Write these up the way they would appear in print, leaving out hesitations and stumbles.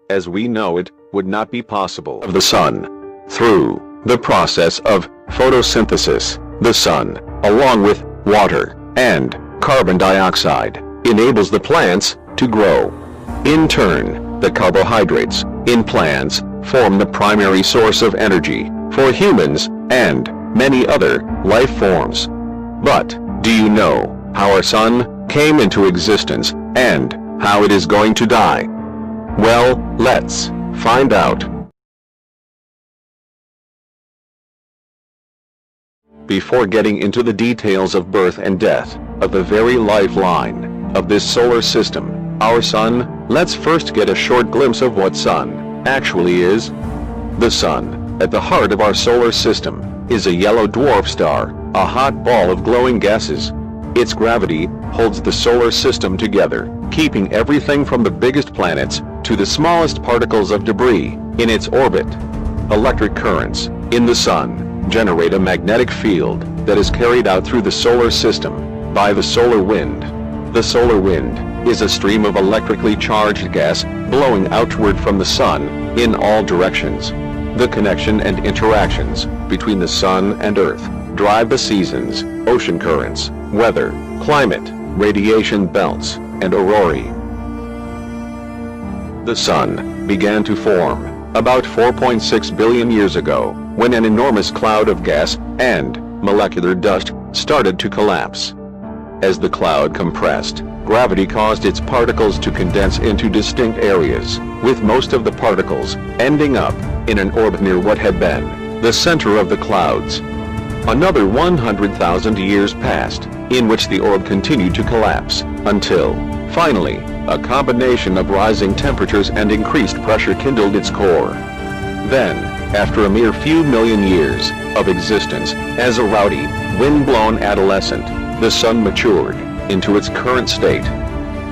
as we know it, would not be possible of the sun. Through the process of photosynthesis, the sun, along with water and carbon dioxide, enables the plants to grow. In turn, the carbohydrates in plants form the primary source of energy for humans and many other life forms. But, do you know how our sun came into existence and how it is going to die? Well, let's find out. Before getting into the details of birth and death of the very lifeline of this solar system, our sun, let's first get a short glimpse of what sun actually is. The sun, at the heart of our solar system, is a yellow dwarf star, a hot ball of glowing gases. Its gravity holds the solar system together, keeping everything from the biggest planets to the smallest particles of debris in its orbit. Electric currents in the sun generate a magnetic field that is carried out through the solar system by the solar wind. The solar wind is a stream of electrically charged gas blowing outward from the sun in all directions. The connection and interactions between the sun and earth drive the seasons, ocean currents, weather, climate, radiation belts, and aurorae. The sun began to form about 4.6 billion years ago, when an enormous cloud of gas and molecular dust started to collapse. As the cloud compressed, gravity caused its particles to condense into distinct areas, with most of the particles ending up in an orbit near what had been the center of the clouds. Another 100,000 years passed, in which the orb continued to collapse, until, finally, a combination of rising temperatures and increased pressure kindled its core. Then, after a mere few million years of existence as a rowdy, wind-blown adolescent, the sun matured into its current state.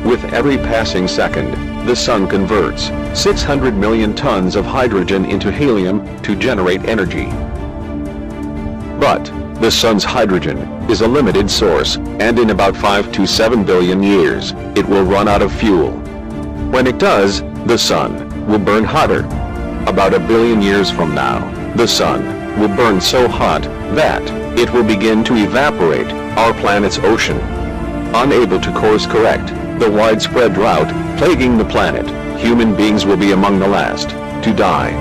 With every passing second, the sun converts 600 million tons of hydrogen into helium to generate energy. But the sun's hydrogen is a limited source, and in about 5 to 7 billion years, it will run out of fuel. When it does, the sun will burn hotter. About 1 billion years from now, the sun will burn so hot that it will begin to evaporate our planet's ocean. Unable to course correct the widespread drought plaguing the planet, human beings will be among the last to die.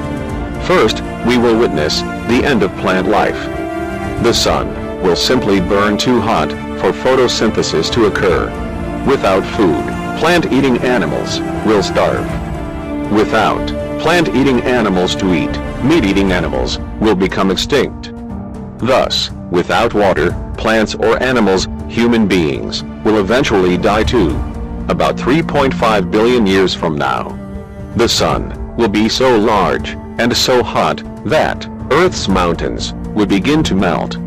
First, we will witness the end of plant life. The sun will simply burn too hot for photosynthesis to occur. Without food, plant-eating animals will starve. Without plant-eating animals to eat, meat-eating animals will become extinct. Thus, without water, plants or animals, human beings will eventually die too. About 3.5 billion years from now, the sun will be so large and so hot that Earth's mountains would begin to melt.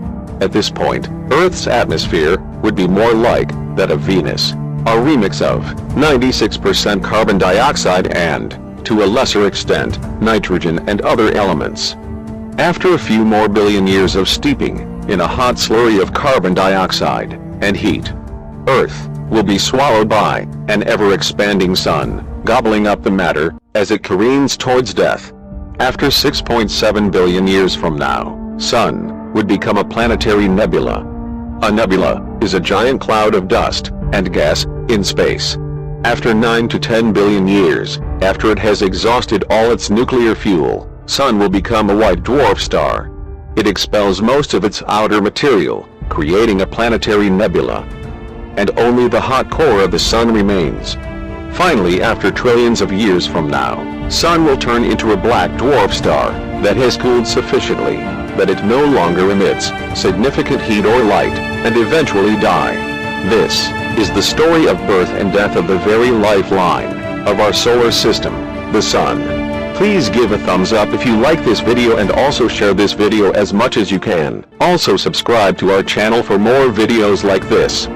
At this point, Earth's atmosphere would be more like that of Venus, a remix of 96% carbon dioxide and, to a lesser extent, nitrogen and other elements. After a few more billion years of steeping in a hot slurry of carbon dioxide and heat, Earth will be swallowed by an ever-expanding sun, gobbling up the matter as it careens towards death. After 6.7 billion years from now, sun would become a planetary nebula. A nebula is a giant cloud of dust and gas in space. After 9 to 10 billion years, after it has exhausted all its nuclear fuel, sun will become a white dwarf star. It expels most of its outer material, creating a planetary nebula. And only the hot core of the sun remains. Finally, after trillions of years from now, sun will turn into a black dwarf star that has cooled sufficiently that it no longer emits significant heat or light, and eventually die. This is the story of birth and death of the very lifeline of our solar system, the sun. Please give a thumbs up if you like this video and also share this video as much as you can. Also subscribe to our channel for more videos like this.